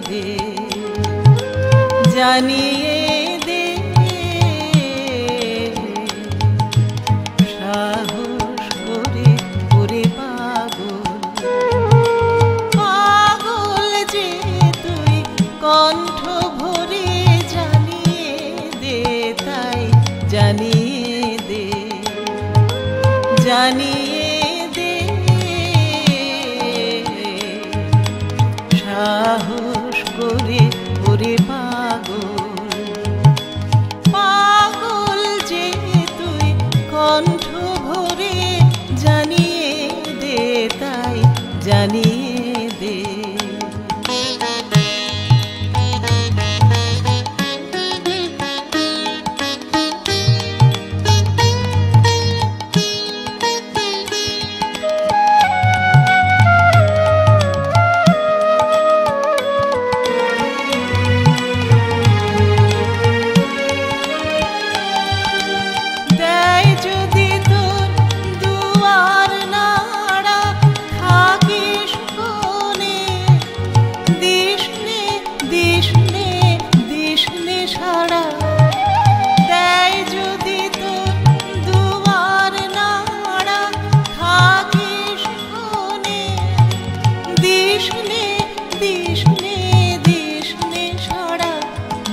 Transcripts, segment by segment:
দে, জানিয়ে দে, সাহস করে ওরে পাগল, পাগল যে তুই কণ্ঠ ভরে জানিয়ে দে, তাই জানিয়ে দে, জানিয়ে দে, সাহস করে ওরে পাগল, পাগল যে তুই কণ্ঠ ভরে জানিয়ে দে, তাই জানিয়ে দে।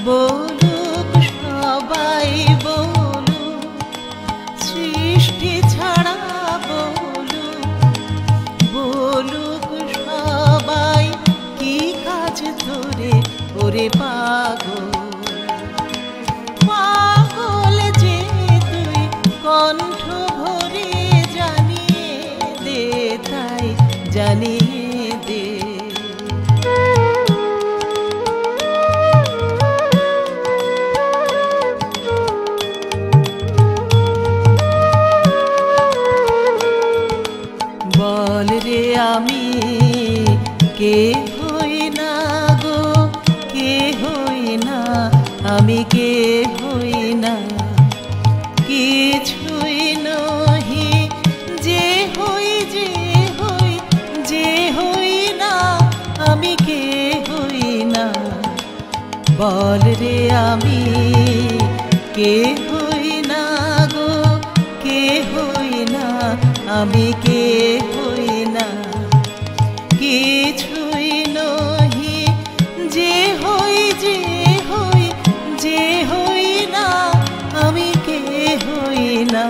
বলুক সবাই বলুক, সৃষ্টি ছাড়া বলুক, বলুক সবাই কি কাজ তোরে ওরে পাগল, পাগল যে তুই কণ্ঠ ভরে জানিয়ে দে, তাই জানিয়ে দে। বল রে আমি কে হই না গো, কে হই না, আমি কে হই না, কিছুই নহি যে হই, যে হই, যে হই না, আমি কে হই না। বল রে আমি কে হই না গো, কে হই না, আমি কে হই না, কিছুই নহি যে হই, যে হই, যে হই না, আমি কে হই না।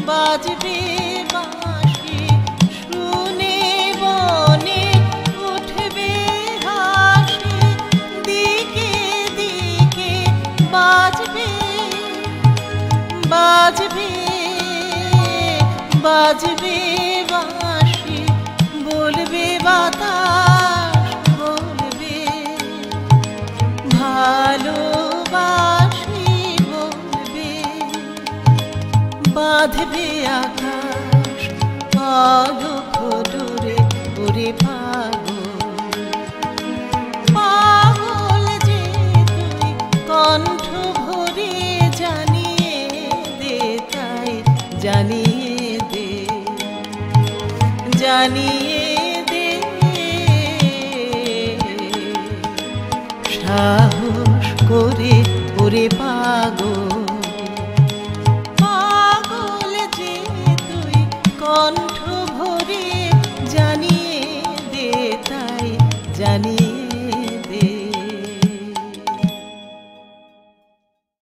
বাজবে বাঁশি শুনে বনে উঠবে হাসি, দিকে দিকে বাজবে, বাজবে, বাজবে বাঁশি, বলবে বাতাস, বলবে ভালোবাসি, বলবে বাঁধবে আকাশ আলোক ডোরে ওরে পাগল, পাগল যে তুই কণ্ঠ ভরে জানিয়ে দে, তাই জানিয়ে দে, জানিয়ে দে, সাহস করে ওরে পাগল,